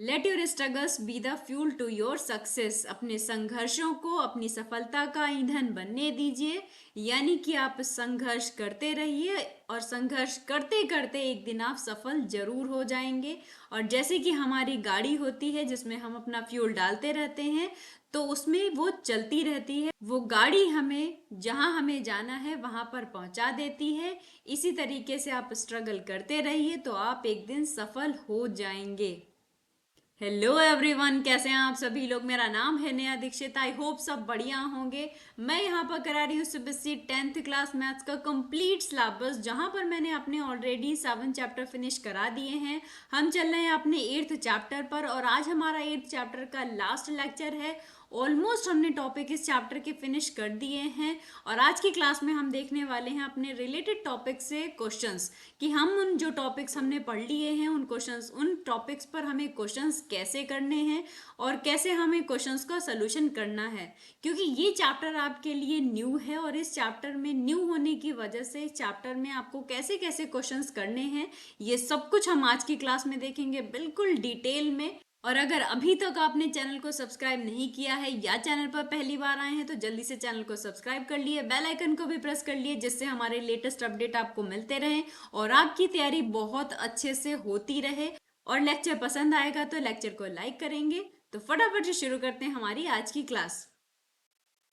Late your struggles be the fuel to your success. अपने संघर्षों को अपनी सफलता का ईंधन बनने दीजिए। यानी कि आप संघर्ष करते रहिए और संघर्ष करते करते एक दिन आप सफल जरूर हो जाएंगे। और जैसे कि हमारी गाड़ी होती है जिसमें हम अपना फ्यूल डालते रहते हैं, तो उसमें वो चलती रहती है। वो गाड़ी हमें जहां हमें जाना है वहां पर पहुंचा देती है। इसी तरीके से आप स्ट्रगल करते रहिए तो आप एक दिन सफल हो जाएंगे। हेलो एवरीवन, कैसे हैं आप सभी लोग। मेरा नाम है नेहा दीक्षित। आई होप सब बढ़िया होंगे। मैं यहाँ पर करा रही हूँ सीबीएसई 10th क्लास मैथ्स का कंप्लीट सिलेबस, जहाँ पर मैंने अपने ऑलरेडी 7 चैप्टर फिनिश करा दिए हैं। हम चल रहे हैं अपने 8th चैप्टर पर और आज हमारा 8th चैप्टर का लास्ट लेक्चर है। ऑलमोस्ट हमने टॉपिक इस चैप्टर के फिनिश कर दिए हैं और आज की क्लास में हम देखने वाले हैं अपने रिलेटेड टॉपिक से क्वेश्चंस, कि हम उन जो टॉपिक्स हमने पढ़ लिए हैं उन क्वेश्चंस, उन टॉपिक्स पर हमें क्वेश्चंस कैसे करने हैं और कैसे हमें क्वेश्चंस का सलूशन करना है। क्योंकि ये चैप्टर आपके लिए न्यू है और इस चैप्टर में न्यू होने की वजह से इस चैप्टर में आपको कैसे कैसे क्वेश्चंस करने हैं, ये सब कुछ हम आज की क्लास में देखेंगे बिल्कुल डिटेल में। और अगर अभी तक आपने चैनल को सब्सक्राइब नहीं किया है या चैनल पर पहली बार आए हैं तो जल्दी से चैनल को सब्सक्राइब कर लिए, बेल आइकन को भी प्रेस कर लिए, जिससे हमारे लेटेस्ट अपडेट आपको मिलते रहें और आपकी तैयारी बहुत अच्छे से होती रहे। और लेक्चर पसंद आएगा तो लेक्चर को लाइक करेंगे। तो फटाफट से शुरू करते हैं हमारी आज की क्लास।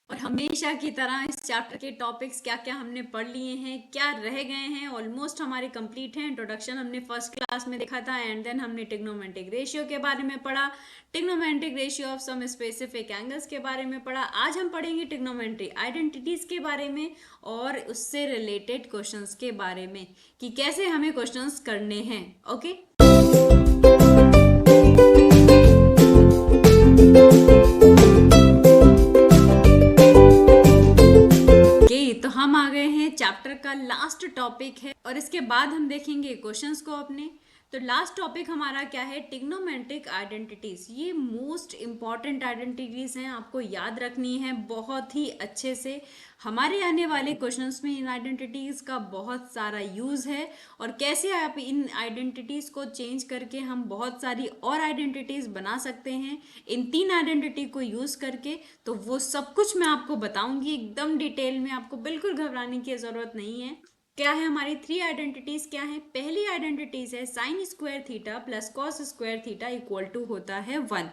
और हमेशा की तरह इस चैप्टर के टॉपिक्स क्या क्या हमने पढ़ लिए हैं, क्या रह गए हैं, ऑलमोस्ट हमारे कंप्लीट हैं। इंट्रोडक्शन हमने फर्स्ट क्लास में देखा था एंड देन हमने ट्रिग्नोमेट्रिक रेशियो के बारे में पढ़ा, trigonometric ratio of some specific angles के बारे में पढ़ा। आज हम पढ़ेंगे ट्रिग्नोमेट्रिक आइडेंटिटीज के बारे में और उससे रिलेटेड क्वेश्चंस के बारे में, कि कैसे हमें क्वेश्चंस करने हैं। ओके तो हम आ गए हैं, चैप्टर का लास्ट टॉपिक है और इसके बाद हम देखेंगे क्वेश्चंस को अपने। तो लास्ट टॉपिक हमारा क्या है, ट्रिग्नोमेट्रिक आइडेंटिटीज। ये मोस्ट इंपॉर्टेंट आइडेंटिटीज हैं, आपको याद रखनी है बहुत ही अच्छे से। हमारे आने वाले क्वेश्चंस में इन आइडेंटिटीज का बहुत सारा यूज है और कैसे आप इन आइडेंटिटीज को चेंज करके हम बहुत सारी और आइडेंटिटीज बना सकते हैं इन 3 आइडेंटिटी को यूज करके। तो वो सब कुछ मैं आपको बताऊंगी एकदम डिटेल में, आपको बिल्कुल घबराने की जरूरत नहीं है। क्या है हमारी 3 आइडेंटिटीज, क्या है। पहली आइडेंटिटीज है sine square theta plus cos square theta equal to होता है 1।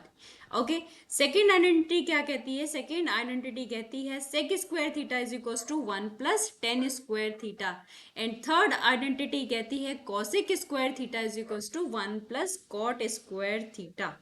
ओके, सेकेंड आइडेंटिटी क्या कहती है, सेकेंड आइडेंटिटी कहती है sec square theta is equal to 1 plus tan square theta. And third identity कहती है cosec square theta is equal to 1 plus cot square theta.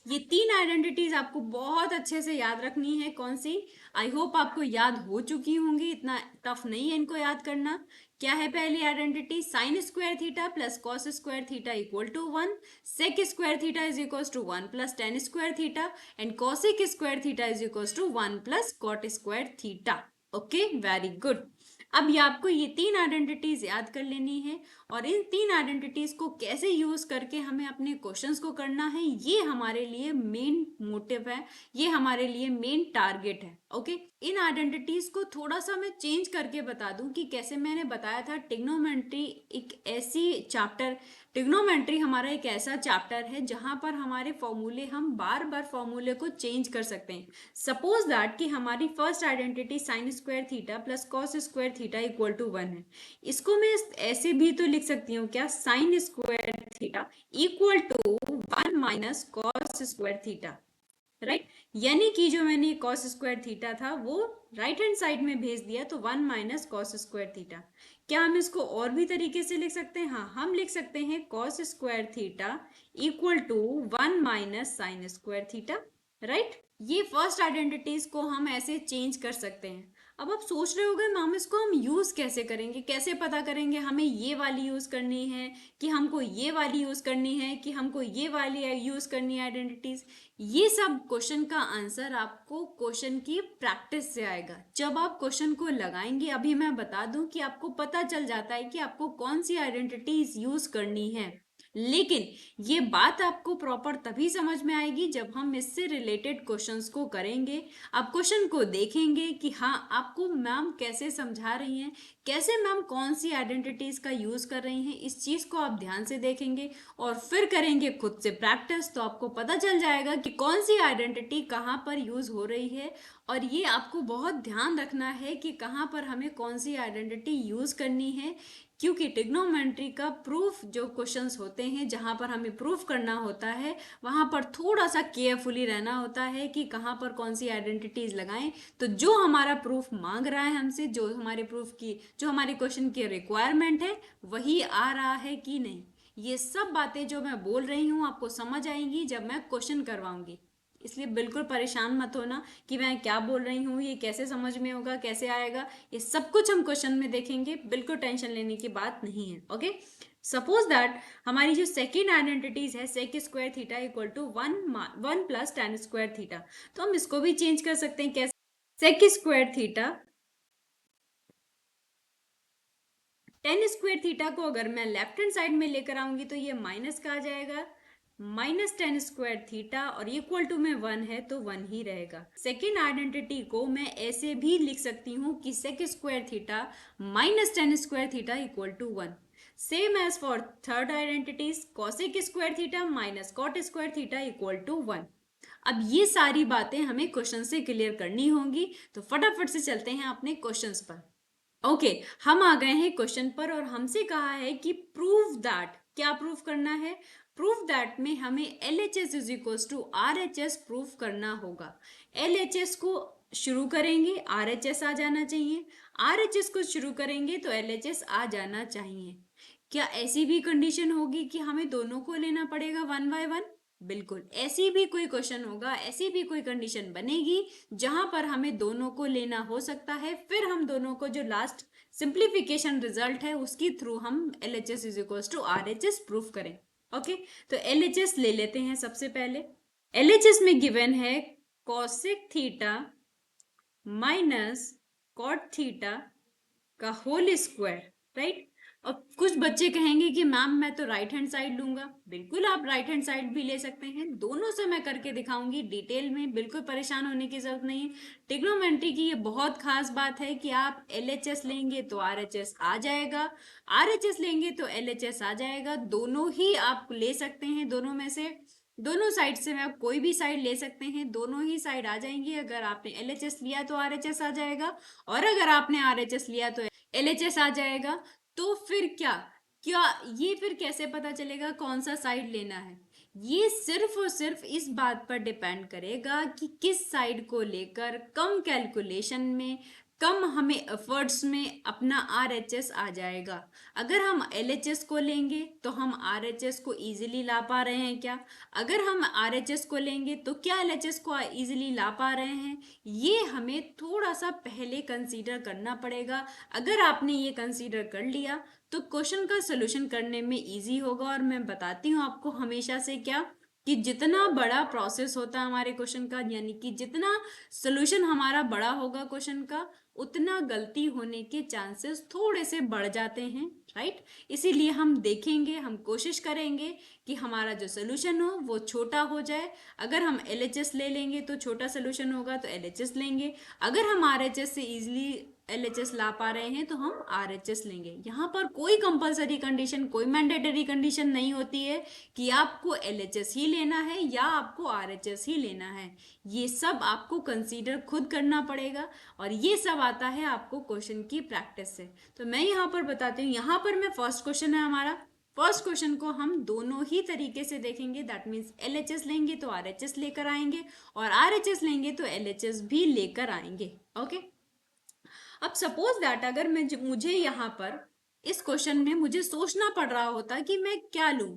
ये 3 आइडेंटिटीज आपको बहुत अच्छे से याद रखनी है। कौन सी, आई होप आपको याद हो चुकी होंगी, इतना टफ नहीं है इनको याद करना। क्या है पहली identity, sine square theta plus cos square theta equal to 1, sec square theta is equal to 1 plus tan square theta and cosec square theta is equal to 1 plus cot square theta. Okay, very good. अब ये आपको ये 3 identities याद कर लेनी है और इन 3 identities को कैसे यूज करके हमें अपने क्वेश्चंस को करना है, ये हमारे लिए मेन मोटिव है, ये हमारे लिए मेन टारगेट है। ओके, इन आइडेंटिटीज को थोड़ा सा मैं चेंज करके बता दूं कि कैसे। मैंने बताया था ट्रिग्नोमेट्री एक ऐसी चैप्टर, ट्रिग्नोमेट्री हमारा एक ऐसा चैप्टर है जहां पर हमारे फॉर्मूले, हम बार बार फॉर्मूले को चेंज कर सकते हैं। सपोज दैट कि हमारी first identity sine square theta plus cos square theta equal to 1 है। इसको मैं ऐसे भी तो लिख सकती हूँ, क्या, sine square theta equal to 1 minus cos square theta, right. यानी कि जो मैंने कॉस स्क्वायर थीटा था वो राइट हैंड साइड में भेज दिया, तो 1 माइनस कॉस स्क्वायर थीटा। क्या हम इसको और भी तरीके से लिख सकते हैं, हाँ, हम लिख सकते हैं cos square theta equal to 1 minus sine square theta, right. ये फर्स्ट आइडेंटिटीज को हम ऐसे चेंज कर सकते हैं। अब आप सोच रहे होंगे मैम इसको हम यूज कैसे करेंगे, कैसे पता करेंगे हमें ये वाली यूज करनी है कि हमको ये वाली यूज करनी है कि हमको ये वाली यूज करनी है आइडेंटिटीज। ये सब क्वेश्चन का आंसर आपको क्वेश्चन की प्रैक्टिस से आएगा, जब आप क्वेश्चन को लगाएंगे। अभी मैं बता दूं कि आपको पता चल जाता है कि आपको कौन सी आइडेंटिटीज यूज करनी है। लेकिन ये बात आपको प्रॉपर तभी समझ में आएगी जब हम इससे रिलेटेड क्वेश्चंस को करेंगे। आप क्वेश्चन को देखेंगे कि हाँ आपको मैम कैसे समझा रही हैं, कैसे मैम कौन सी आइडेंटिटीज का यूज कर रही हैं, इस चीज को आप ध्यान से देखेंगे और फिर करेंगे खुद से प्रैक्टिस, तो आपको पता चल जाएगा कि कौन सी आइडेंटिटी कहाँ पर यूज हो रही है। और ये आपको बहुत ध्यान रखना है कि कहाँ पर हमें कौन सी आइडेंटिटी यूज करनी है, क्योंकि ट्रिग्नोमेट्री का प्रूफ जो क्वेश्चंस होते हैं जहां पर हमें प्रूफ करना होता है वहां पर थोड़ा सा केयरफुली रहना होता है कि कहां पर कौन सी आइडेंटिटीज लगाएं। तो जो हमारा प्रूफ मांग रहा है हमसे, जो हमारे प्रूफ की, जो हमारे क्वेश्चन की रिक्वायरमेंट है वही आ रहा है कि नहीं, ये सब बातें जो मैं बोल रही हूँ आपको समझ आएंगी जब मैं क्वेश्चन करवाऊंगी। इसलिए बिल्कुल परेशान मत होना कि मैं क्या बोल रही हूँ, ये कैसे समझ में होगा, कैसे आएगा, ये सब कुछ हम क्वेश्चन में देखेंगे, बिल्कुल टेंशन लेने की बात नहीं है। ओके, सपोज दैट हमारी जो सेकेंड आइडेंटिटीज है sec square theta equal to 1 plus tan square theta, तो हम इसको भी चेंज कर सकते हैं। कैसे? Sec square theta tan square theta को अगर मैं लेफ्ट हैंड साइड में लेकर आऊंगी तो ये माइनस का आ जाएगा, माइनस tan स्क्वायर थीटा, और इक्वल टू में 1 है तो 1 ही रहेगा। सेकेंड आइडेंटिटी को मैं ऐसे भी लिख सकती हूँ कि sec square theta minus tan square theta equal to 1। Same as for third identities, cosec square theta minus cot square theta equal to 1। अब ये सारी बातें हमें क्वेश्चन से क्लियर करनी होंगी, तो फटाफट से चलते हैं अपने क्वेश्चंस पर। ओके, हम आ गए हैं क्वेश्चन पर और हमसे कहा है कि प्रूव दैट, क्या प्रूफ करना है? प्रूफ दैट में हमें LHS is equal to RHS proof करना होगा। LHS को शुरू करेंगे RHS आ जाना चाहिए, RHS को शुरू करेंगे तो LHS आ जाना चाहिए। क्या ऐसी भी कंडीशन होगी कि हमें दोनों को लेना पड़ेगा वन बाय वन? बिल्कुल, ऐसी भी कोई क्वेश्चन होगा, ऐसी भी कोई कंडीशन बनेगी जहां पर हमें दोनों को लेना हो सकता है, फिर हम दोनों को जो लास्ट सिंप्लीफिकेशन रिजल्ट है उसकी थ्रू हम LHS is equal to RHS proof करें। ओके, तो LHS ले लेते हैं सबसे पहले। LHS में गिवन है cosec theta minus cot theta का होल स्क्वायर, राइट। अब कुछ बच्चे कहेंगे कि मैम मैं तो राइट हैंड साइड लूंगा। बिल्कुल आप राइट हैंड साइड भी ले सकते हैं, दोनों से मैं करके दिखाऊंगी डिटेल में, बिल्कुल परेशान होने की जरूरत नहीं है। ट्रिग्नोमेट्री की ये बहुत खास बात है कि आप LHS लेंगे तो RHS आ जाएगा, RHS लेंगे तो LHS आ जाएगा, दोनों ही आप ले सकते हैं, दोनों में से, दोनों साइड से आप कोई भी साइड ले सकते हैं, दोनों ही साइड आ जाएंगी। अगर आपने LHS लिया तो RHS आ जाएगा, और अगर आपने RHS लिया तो LHS आ जाएगा। तो फिर क्या, क्या ये फिर कैसे पता चलेगा कौन सा साइड लेना है? ये सिर्फ और सिर्फ इस बात पर डिपेंड करेगा कि किस साइड को लेकर कम कैलकुलेशन में, कम हमें एफर्ट्स में अपना RHS आ जाएगा। अगर हम LHS को लेंगे तो हम RHS को इजीली ला पा रहे हैं क्या? अगर हम RHS को लेंगे तो क्या LHS को इजीली ला पा रहे हैं? ये हमें थोड़ा सा पहले कंसीडर करना पड़ेगा। अगर आपने ये कंसीडर कर लिया तो क्वेश्चन का सोल्यूशन करने में इजी होगा। और मैं बताती हूँ आपको हमेशा से क्या, कि जितना बड़ा प्रोसेस होता है हमारे क्वेश्चन का, यानी कि जितना सोल्यूशन हमारा बड़ा होगा क्वेश्चन का, उतना गलती होने के चांसेस थोड़े से बढ़ जाते हैं, राइट। इसीलिए हम देखेंगे, हम कोशिश करेंगे कि हमारा जो सोल्यूशन हो वो छोटा हो जाए। अगर हम LHS ले लेंगे तो छोटा सोल्यूशन होगा तो LHS लेंगे, अगर हम RHS से इजीली LHS ला पा रहे हैं तो हम RHS लेंगे। यहाँ पर कोई कंपलसरी कंडीशन, कोई मैंडेटरी कंडीशन नहीं होती है कि आपको LHS ही लेना है या आपको RHS ही लेना है। ये सब आपको कंसीडर खुद करना पड़ेगा, और ये सब आता है आपको क्वेश्चन की प्रैक्टिस से। तो मैं यहाँ पर बताती हूँ, यहाँ पर मैं फर्स्ट क्वेश्चन है हमारा, फर्स्ट क्वेश्चन को हम दोनों ही तरीके से देखेंगे। दैट मीन्स LHS लेंगे तो RHS लेकर आएंगे, और RHS लेंगे तो LHS भी लेकर आएंगे। ओके, अब सपोज दैट अगर मुझे यहाँ पर इस क्वेश्चन में मुझे सोचना पड़ रहा होता कि मैं क्या लूं,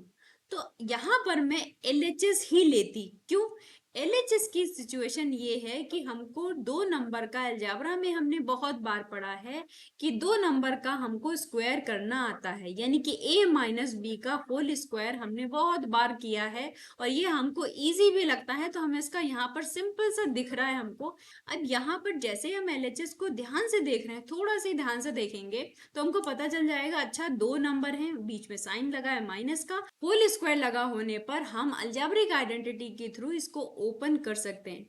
तो यहाँ पर मैं LHS ही लेती। क्यों? एलएचएस की सिचुएशन ये है कि हमको दो नंबर का अलजेब्रा में हमने बहुत बार पढ़ा है कि दो नंबर का हमको स्क्वायर करना आता है, यानी कि a माइनस बी का होल स्क्वायर हमने बहुत बार किया है और ये हमको इजी भी लगता है, तो हमें इसका यहाँ पर सिंपल सा दिख रहा है हमको। अब यहाँ पर जैसे हम एलएचएस को ध्यान से देख रहे हैं, थोड़ा सा ध्यान से देखेंगे तो हमको पता चल जाएगा, अच्छा दो नंबर हैं, बीच में साइन लगा है माइनस का, होल स्क्वायर लगा होने पर हम अलजेब्रिक आइडेंटिटी के थ्रू इसको ओपन कर सकते हैं।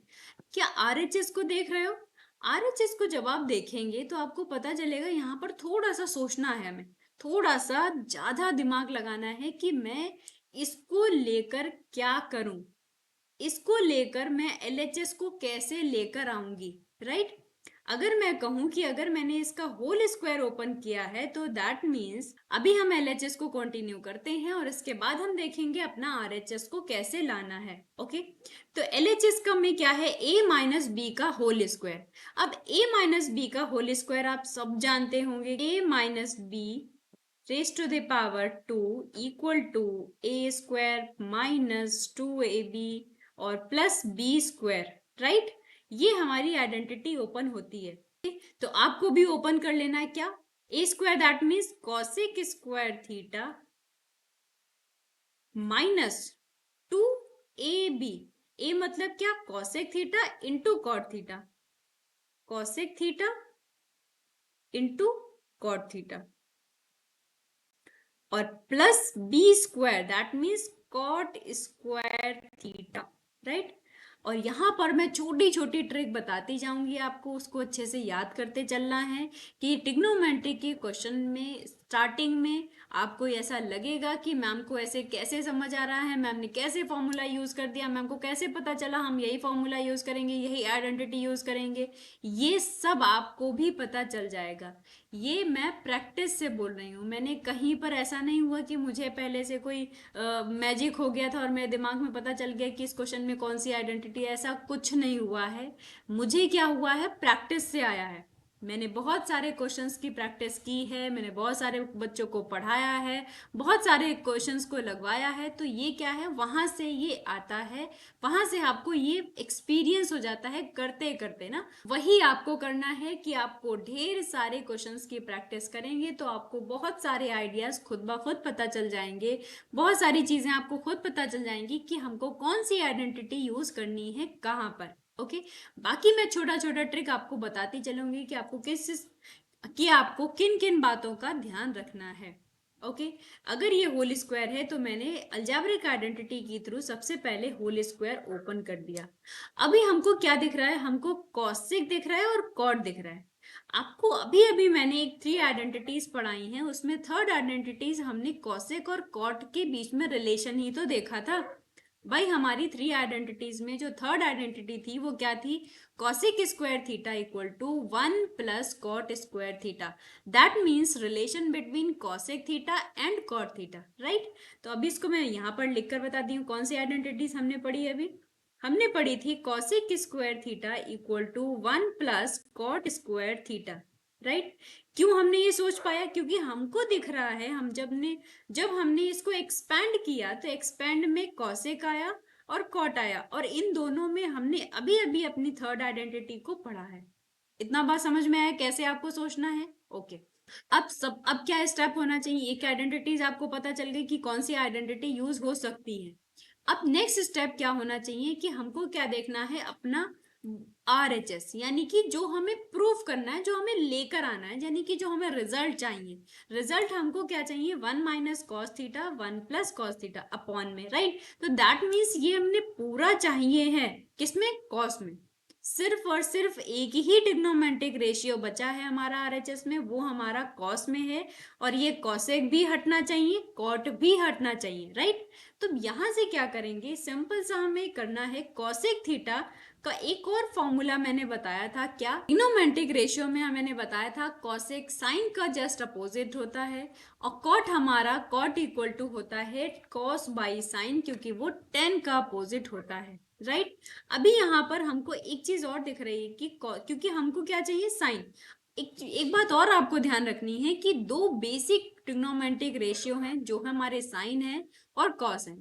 क्या आरएचएस को देख रहे हो? आरएचएस को जब आप देखेंगे तो आपको पता चलेगा, यहाँ पर थोड़ा सा सोचना है, हमें थोड़ा सा ज्यादा दिमाग लगाना है कि मैं इसको लेकर क्या करूं, इसको लेकर मैं एलएचएस को कैसे लेकर आऊंगी, राइट। अगर मैं कहूं कि अगर मैंने इसका होल स्क्वायर ओपन किया है तो दैट मीन्स अभी हम एलएचएस को कंटिन्यू करते हैं और इसके बाद हम देखेंगे अपना आरएचएस को कैसे लाना है। ओके, तो एलएचएस का में क्या है, a माइनस बी का होल स्क्वायर। अब a माइनस बी का होल स्क्वायर आप सब जानते होंगे, a minus B raise to the power 2 equal to a square minus 2ab और प्लस बी स्क्वायर, राइट। ये हमारी आइडेंटिटी ओपन होती है। तो आपको भी ओपन कर लेना है क्या, a square that means cosec square theta minus 2ab, a मतलब क्या, cosec theta into cot theta, cosec theta into cot theta और plus b square that means cot square theta, right. और यहाँ पर मैं छोटी छोटी ट्रिक बताती जाऊंगी आपको, उसको अच्छे से याद करते चलना है कि ट्रिग्नोमेट्री के क्वेश्चन में स्टार्टिंग में आपको ऐसा लगेगा कि मैम को ऐसे कैसे समझ आ रहा है, मैम ने कैसे फॉर्मूला यूज कर दिया, मैम को कैसे पता चला हम यही फॉर्मूला यूज करेंगे, यही आइडेंटिटी यूज करेंगे, ये सब आपको भी पता चल जाएगा। ये मैं प्रैक्टिस से बोल रही हूँ, मैंने कहीं पर ऐसा नहीं हुआ कि मुझे पहले से कोई मैजिक हो गया था और मेरे दिमाग में पता चल गया कि इस क्वेश्चन में कौन सी आइडेंटिटी है, ऐसा कुछ नहीं हुआ है। मुझे क्या हुआ है, प्रैक्टिस से आया है। मैंने बहुत सारे क्वेश्चंस की प्रैक्टिस की है, मैंने बहुत सारे बच्चों को पढ़ाया है, बहुत सारे क्वेश्चंस को लगवाया है, तो ये क्या है, वहां से ये आता है, वहां से आपको ये एक्सपीरियंस हो जाता है करते करते ना। वही आपको करना है कि आपको ढेर सारे क्वेश्चंस की प्रैक्टिस करेंगे तो आपको बहुत सारे आइडियाज खुद ब खुद पता चल जाएंगे, बहुत सारी चीजें आपको खुद पता चल जाएंगी कि हमको कौन सी आइडेंटिटी यूज करनी है कहाँ पर। ओके, बाकी मैं छोटा छोटा ट्रिक आपको बताती चलूंगी कि आपको किन किन बातों का ध्यान रखना है। ओके, अगर ये होल स्क्वायर है तो मैंने अलजेब्रिक आइडेंटिटी के थ्रू सबसे पहले होल स्क्वायर ओपन कर दिया। अभी हमको क्या दिख रहा है, हमको कॉसेक दिख रहा है और कॉट दिख रहा है। आपको अभी अभी मैंने एक 3 आइडेंटिटीज पढ़ाई हैं, उसमें थर्ड आइडेंटिटीज हमने कॉसेक और कॉट के बीच में रिलेशन ही तो देखा था। भाई हमारी 3 आइडेंटिटीज में जो थर्ड आइडेंटिटी थी वो क्या थी, cosec square theta equal to 1 plus cot square theta, that means relation between cosec theta and cot theta, right. तो अभी इसको मैं यहाँ पर लिखकर बताती हूँ कौन सी आइडेंटिटीज हमने पढ़ी। अभी हमने पढ़ी थी cosec square theta equal to 1 plus cot square theta, right. क्यों हमने ये सोच पाया, क्योंकि हमको दिख रहा है, जब हमने इसको एक्सपैंड किया तो एक्सपैंड में कॉसेक आया और कॉट आया, और इन दोनों में हमने अभी अभी अपनी थर्ड आइडेंटिटी को पढ़ा है। इतना बात समझ में आया कैसे आपको सोचना है। ओके, अब क्या स्टेप होना चाहिए, एक आइडेंटिटीज आपको पता चल गई कि कौन सी आइडेंटिटी यूज हो सकती है। अब नेक्स्ट स्टेप क्या होना चाहिए कि हमको क्या देखना है, अपना आरएचएस, यानी कि जो हमें प्रूफ करना है, जो हमें लेकर आना है, यानी कि जो हमें रिजल्ट चाहिए। रिजल्ट हमको क्या चाहिए, 1 minus cos theta 1 plus cos theta upon में, राइट। तो दैट मीन्स ये हमने पूरा चाहिए है, किसमें, कॉस में। सिर्फ और सिर्फ एक ही ट्रिग्नोमेट्रिक रेशियो बचा है हमारा आरएचएस में, वो हमारा कॉस में है, और ये कॉसेक भी हटना चाहिए, कॉट भी हटना चाहिए, राइट। तो यहां से क्या करेंगे, सिंपल सा हमें करना है, कॉसेक थीटा का एक और फॉर्मूला मैंने बताया था, क्या, ट्रिग्नोमेट्रिक रेशियो में मैंने बताया था कॉसेक साइन का जस्ट अपोजिट होता है, और कॉट हमारा कॉट इक्वल टू होता है कॉस बाई साइन, क्योंकि वो tan का अपोजिट होता है, राइट। अभी यहाँ पर हमको एक चीज और दिख रही है कि क्योंकि हमको क्या चाहिए, साइन। एक बात और आपको ध्यान रखनी है कि दो बेसिक ट्रिग्नोमेट्रिक रेशियो हैं जो हमारे साइन है और कॉस है।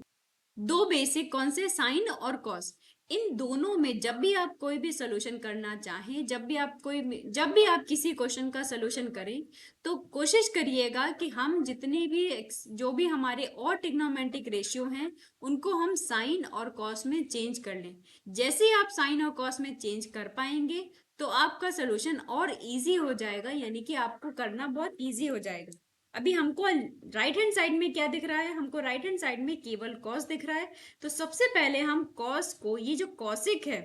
दो बेसिक कौन से, साइन और कॉस। इन दोनों में जब भी आप कोई भी सोल्यूशन करना चाहें, जब भी आप किसी क्वेश्चन का सोल्यूशन करें, तो कोशिश करिएगा कि हम जितने भी जो भी हमारे और ट्रिग्नोमेट्रिक रेशियो हैं उनको हम साइन और कॉस में चेंज कर लें। जैसे ही आप साइन और कॉस में चेंज कर पाएंगे तो आपका सोल्यूशन और इजी हो जाएगा, यानी कि आपको करना बहुत इजी हो जाएगा। अभी हमको राइट हैंड साइड में क्या दिख रहा है? हमको राइट हैंड साइड में केवल कॉस दिख रहा है। तो सबसे पहले हम कॉस को, ये जो कॉसिक है,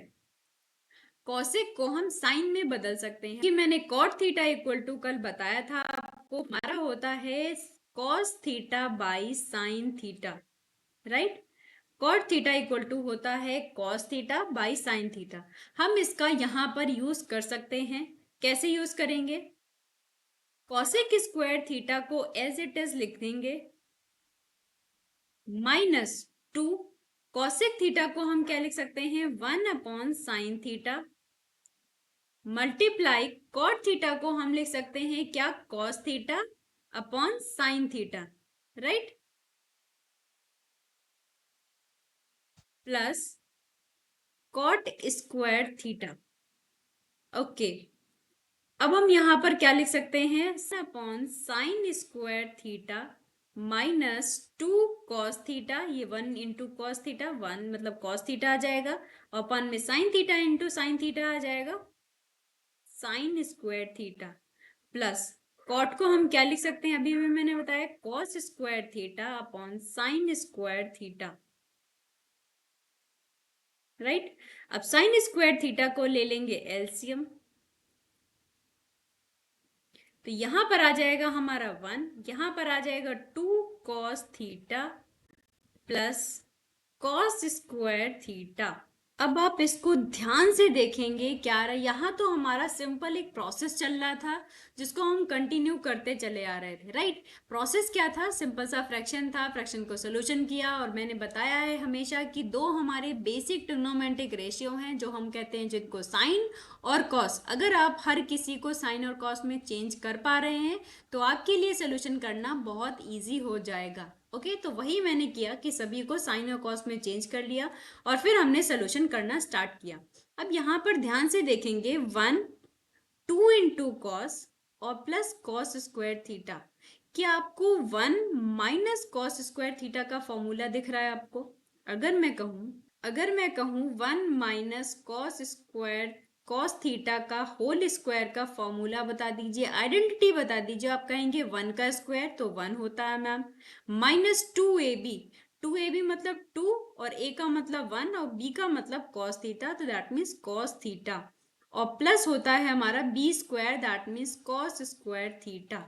कॉसिक को हम साइन में बदल सकते हैं कि मैंने कॉट थीटा इक्वल टू कल बताया था आपको, हमारा होता है cos theta by sine theta, right. Cot theta equal to होता है cos theta by sine theta. हम इसका यहां पर यूज कर सकते हैं। कैसे यूज करेंगे? कॉसेक स्क्वायर थीटा को एज इट इज लिख देंगे माइनस टू, कॉसेक थीटा को हम क्या लिख सकते हैं? 1/साइन थीटा मल्टीप्लाई कॉट थीटा को हम लिख सकते हैं क्या? Cos theta upon sine theta, right, plus cot square theta. Okay, अब हम यहां पर क्या लिख सकते हैं? Upon sine square theta minus two cos theta, ये 1 इंटू कॉस थीटा, 1 मतलब कॉस थीटा आ जाएगा, अपन में sine theta into sine theta आ जाएगा, sine square theta, plus cot को हम क्या लिख सकते हैं? अभी भी मैंने बताया cos square theta upon sine square theta, right. अब साइन स्क्वायर थीटा को ले लेंगे एलसीएम, तो यहां पर आ जाएगा हमारा 1, यहां पर आ जाएगा 2 cos theta plus cos square theta. अब आप इसको ध्यान से देखेंगे क्या रहा, यहाँ तो हमारा सिंपल एक प्रोसेस चल रहा था जिसको हम कंटिन्यू करते चले आ रहे थे, राइट। प्रोसेस क्या था? सिंपल सा फ्रैक्शन था, फ्रैक्शन को सोल्यूशन किया, और मैंने बताया है हमेशा कि दो हमारे बेसिक ट्रिग्नोमेट्रिक रेशियो हैं जो हम कहते हैं जिनको साइन और कॉस। अगर आप हर किसी को साइन और कॉस में चेंज कर पा रहे हैं तो आपके लिए सोल्यूशन करना बहुत ईजी हो जाएगा। ओके, तो वही मैंने किया कि सभी को साइन और कॉस में चेंज कर लिया और फिर हमने सोल्यूशन करना स्टार्ट किया। अब यहाँ पर ध्यान से देखेंगे 1 2 इंटू कॉस और प्लस कॉस स्क्वायर थीटा। क्या आपको 1 - cos स्क्वायर थीटा का फॉर्मूला दिख रहा है आपको? अगर मैं कहूँ 1 - cos स्क्वायर कॉस थीटा का होल स्क्वायर का फॉर्मूला बता दीजिए, आइडेंटिटी बता दीजिए। आप कहेंगे 1 का स्क्वायर तो 1 होता है मैम, माइनस 2ab, 2ab मतलब 2 और a का मतलब 1 और b का मतलब कॉस थीटा, तो दैट मीन्स कॉस थीटा, और प्लस होता है हमारा B square, that means cos square theta.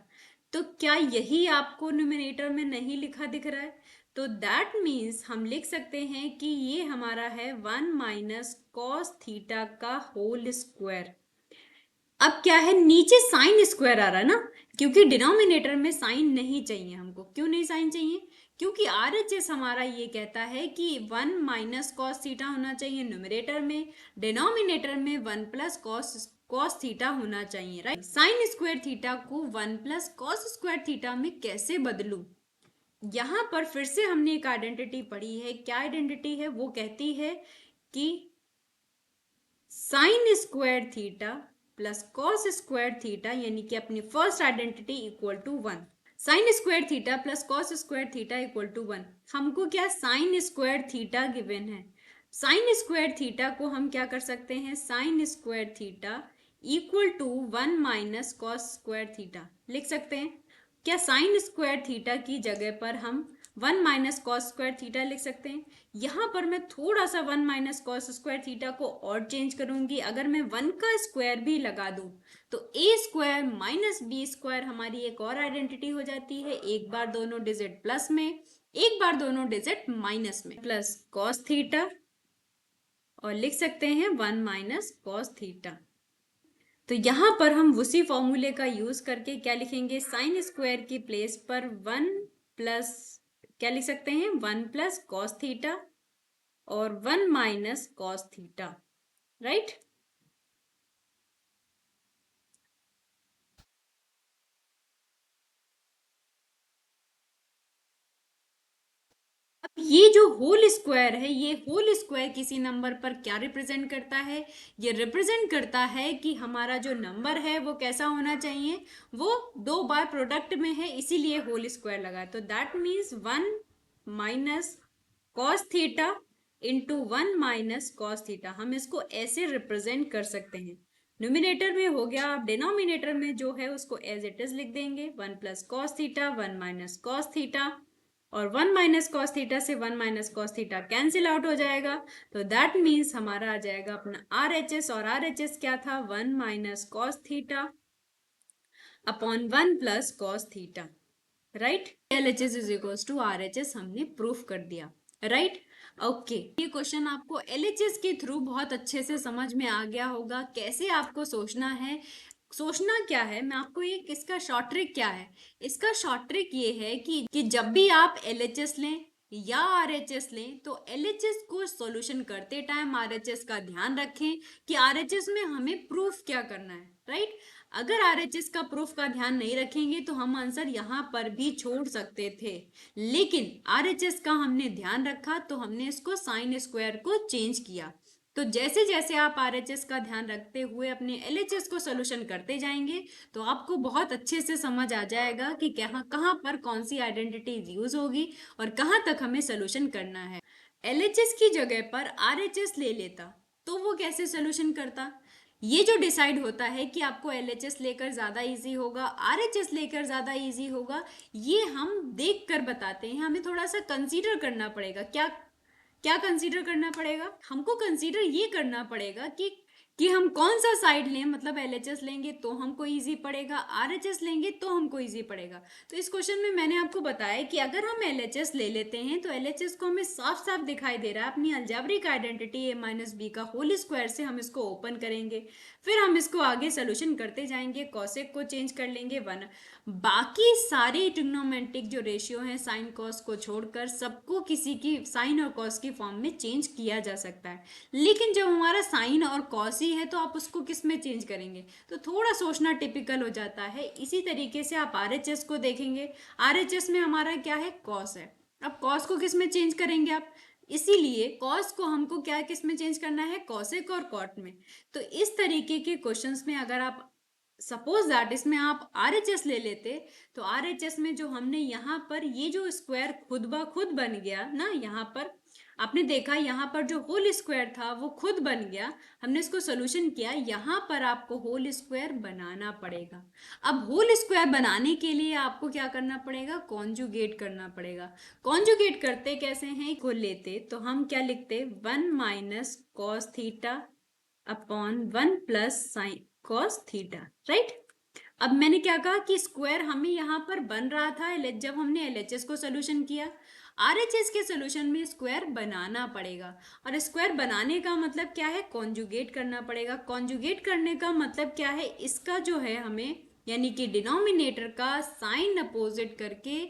तो क्या यही आपको न्यूमरेटर में नहीं लिखा दिख रहा है? तो दैट मीन्स हम लिख सकते हैं कि ये हमारा है 1 - cos थीटा का होल स्क्वायर। अब क्या है, नीचे साइन स्क्वायर आ रहा है ना, क्योंकि डिनोमिनेटर में साइन नहीं चाहिए हमको। क्यों नहीं साइन चाहिए? क्योंकि आरएचएस हमारा ये कहता है कि 1 - cos थीटा होना चाहिए न्यूमरेटर में, डिनोमिनेटर में 1 + cos थीटा होना चाहिए, राइट। साइन स्क्वायर थीटा को 1 + cos स्क्वायर थीटा में कैसे बदलूं? यहां पर फिर से हमने एक आइडेंटिटी पढ़ी है। क्या आइडेंटिटी है? वो कहती है कि sine square theta plus cos square theta, यानी कि अपनी first identity equal to 1। Sine square theta plus cos square theta equal to 1। हमको क्या साइन स्क्वायर थीटा गिवन है, साइन स्क्वायर थीटा को हम क्या कर सकते हैं? Sine square theta equal to 1 - cos square theta लिख सकते हैं। क्या साइन स्क्वायर थीटा की जगह पर हम 1 - cos स्क्वायर थीटा लिख सकते हैं? यहाँ पर मैं थोड़ा सा 1 - cos स्क्वायर थीटा को और चेंज करूंगी। अगर मैं 1 का स्क्वायर भी लगा दूं तो a square minus B square हमारी एक और आइडेंटिटी हो जाती है। एक बार दोनों डिजिट प्लस में, एक बार दोनों डिजिट माइनस में, प्लस कॉस थीटा और लिख सकते हैं 1 - cos थीटा। तो यहाँ पर हम उसी फॉर्मूले का यूज करके क्या लिखेंगे? साइन स्क्वायर की प्लेस पर 1 प्लस क्या लिख सकते हैं? 1 + cos थीटा और 1 - cos थीटा, राइट। ये जो होल स्क्वायर है, ये होल स्क्वायर किसी नंबर पर क्या रिप्रेजेंट करता है? ये रिप्रेजेंट करता है कि हमारा जो नंबर है वो कैसा होना चाहिए, वो दो बार प्रोडक्ट में है, इसीलिए होल स्क्वायर लगा। तो that means 1 - cos theta into 1 - cos theta, हम इसको ऐसे रिप्रेजेंट कर सकते हैं। न्यूमिनेटर में हो गया, आप डिनोमिनेटर में जो है उसको एज इट इज लिख देंगे, 1 + cos थीटा 1 - cos थीटा, और 1 - cos थीटा से 1 - cos थीटा कैंसिल आउट हो जाएगा। तो दैट मीन्स हमारा आ जाएगा अपना आर एच एस, और आर एच एस क्या था? 1 - cos theta upon 1 + cos theta, right. L H S is equals to R H S हमने प्रूफ कर दिया, राइट। ओके, ये क्वेश्चन आपको एल एच एस के थ्रू बहुत अच्छे से समझ में आ गया होगा, कैसे आपको सोचना है। सोचना क्या है, मैं आपको एक इसका शॉर्ट ट्रिक क्या है, इसका शॉर्ट ट्रिक ये है कि जब भी आप एल एच एस लें या आर एच एस लें, तो एल एच एस को सॉल्यूशन करते टाइम आर एच एस का ध्यान रखें कि आर एच एस में हमें प्रूफ क्या करना है, राइट। अगर आरएचएस का प्रूफ का ध्यान नहीं रखेंगे तो हम आंसर यहाँ पर भी छोड़ सकते थे, लेकिन आरएचएस का हमने ध्यान रखा तो हमने इसको साइन स्क्वायर को चेंज किया। तो जैसे जैसे आप आरएचएस का ध्यान रखते हुए अपने एलएचएस को सोल्यूशन करते जाएंगे तो आपको बहुत अच्छे से समझ आ जाएगा कि कहाँ कहाँ पर कौन सी आइडेंटिटी यूज होगी और कहाँ तक हमें सोल्यूशन करना है। एलएचएस की जगह पर आरएचएस ले लेता तो वो कैसे सोल्यूशन करता? ये जो डिसाइड होता है कि आपको एलएचएस लेकर ज़्यादा इजी होगा, आरएचएस लेकर ज़्यादा इजी होगा, ये हम देख कर बताते हैं। हमें थोड़ा सा कंसीडर करना पड़ेगा। क्या क्या कंसीडर करना पड़ेगा? हमको कंसीडर ये करना पड़ेगा कि हम कौन सा साइड लें, मतलब एलएचएस लेंगे तो हमको इजी पड़ेगा, आरएचएस लेंगे तो हमको इजी पड़ेगा। तो इस क्वेश्चन में मैंने आपको बताया कि अगर हम एलएचएस ले लेते हैं तो एलएचएस को हमें साफ साफ दिखाई दे रहा है, अपनी अलजेब्रिक आइडेंटिटी a - b का होल स्क्वायर से हम इसको ओपन करेंगे, फिर हम इसको आगे सोल्यूशन करते जाएंगे, कॉसेक को चेंज कर लेंगे 1। बाकी सारे ट्रिग्नोमेट्रिक जो रेशियो हैं साइन कॉस को छोड़कर, सबको किसी की साइन और कॉस की फॉर्म में चेंज किया जा सकता है। लेकिन जब हमारा साइन और कॉस ही है तो आप उसको किस में चेंज करेंगे? तो थोड़ा सोचना टिपिकल हो जाता है। इसी तरीके से आप आरएचएस को देखेंगे, आरएचएस में हमारा क्या है? कॉस है। अब कॉस को किस में चेंज करेंगे आप? इसीलिए कॉस को हमको क्या किस में चेंज करना है? कॉसेक और कॉट में। तो इस तरीके के क्वेश्चंस में अगर आप सपोज दैट इसमें आप आरएचएस ले लेते तो आरएचएस में जो हमने यहाँ पर ये जो स्क्वायर खुद ब खुद बन गया ना, यहाँ पर आपने देखा यहाँ पर जो होल स्क्वायर था वो खुद बन गया, हमने इसको सोल्यूशन किया। यहाँ पर आपको होल स्क्वायर बनाना पड़ेगा। अब होल स्क्वायर बनाने के लिए आपको क्या करना पड़ेगा? कॉन्जुगेट करना पड़ेगा। कॉन्जुगेट करते कैसे हैं? को लेते तो हम क्या लिखते? 1 - cos theta upon 1 + cos theta, right. अब मैंने क्या कहा कि स्क्वायर हमें यहाँ पर बन रहा था जब हमने एलएचएस को सोल्यूशन किया। आरएचएस के सोल्यूशन में स्क्वायर बनाना पड़ेगा, और स्क्वायर बनाने का मतलब क्या है? कॉन्जुगेट करना पड़ेगा। कॉन्जुगेट करने का मतलब क्या है? इसका जो है हमें, यानी कि डिनोमिनेटर का साइन अपोजिट करके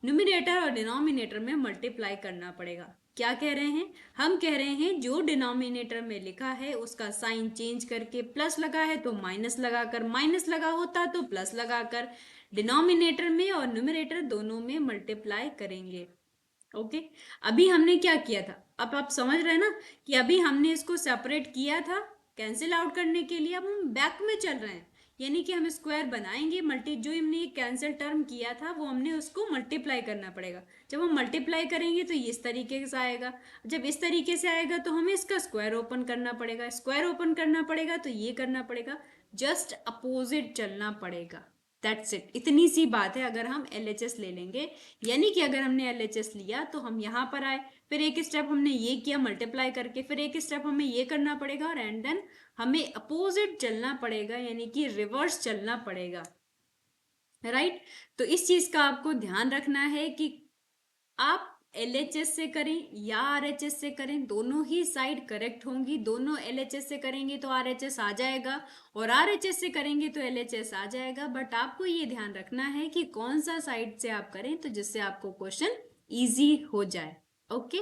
न्यूमिनेटर और डिनोमिनेटर में मल्टीप्लाई करना पड़ेगा। क्या कह रहे हैं? हम कह रहे हैं जो डिनोमिनेटर में लिखा है उसका साइन चेंज करके, प्लस लगा है तो माइनस लगाकर, माइनस लगा होता तो प्लस लगाकर डिनोमिनेटर में और न्यूमरेटर दोनों में मल्टीप्लाई करेंगे। ओके, अभी हमने क्या किया था? अब आप समझ रहे हैं ना कि अभी हमने इसको सेपरेट किया था कैंसिल आउट करने के लिए। अब हम बैक में चल रहे हैं, यानी कि हम स्क्वायर बनाएंगे, मल्टी जो हमने कैंसिल टर्म किया था वो हमने उसको मल्टीप्लाई करना पड़ेगा। जब हम मल्टीप्लाई करेंगे तो इस तरीके से आएगा, जब इस तरीके से आएगा तो हमें इसका स्क्वायर ओपन करना पड़ेगा, स्क्वायर ओपन करना पड़ेगा तो ये करना पड़ेगा, जस्ट अपोजिट चलना पड़ेगा। दैट्स इट, इतनी सी बात है। अगर हम एलएचएस ले लेंगे, यानी कि अगर हमने एलएचएस लिया तो हम यहाँ पर आए, फिर एक स्टेप हमने ये किया मल्टीप्लाई करके, फिर एक स्टेप हमें ये करना पड़ेगा, और एंड देन हमें अपोजिट चलना पड़ेगा, यानी कि रिवर्स चलना पड़ेगा, राइट। तो इस चीज का आपको ध्यान रखना है कि आप एलएचएस से करें या आरएचएस से करें, दोनों ही साइड करेक्ट होंगी। दोनों एलएचएस से करेंगे तो आरएचएस आ जाएगा, और आरएचएस से करेंगे तो एलएचएस आ जाएगा। बट आपको ये ध्यान रखना है कि कौन सा साइड से आप करें तो जिससे आपको क्वेश्चन इजी हो जाए। ओके,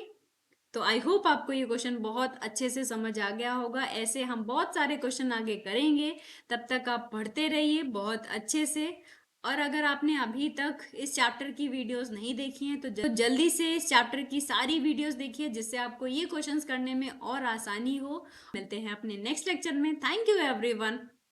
तो आई होप आपको ये क्वेश्चन बहुत अच्छे से समझ आ गया होगा। ऐसे हम बहुत सारे क्वेश्चन आगे करेंगे, तब तक आप पढ़ते रहिए बहुत अच्छे से। और अगर आपने अभी तक इस चैप्टर की वीडियोस नहीं देखी हैं तो जल्दी से इस चैप्टर की सारी वीडियोस देखिए, जिससे आपको ये क्वेश्चंस करने में और आसानी हो। मिलते हैं अपने नेक्स्ट लेक्चर में। Thank you everyone.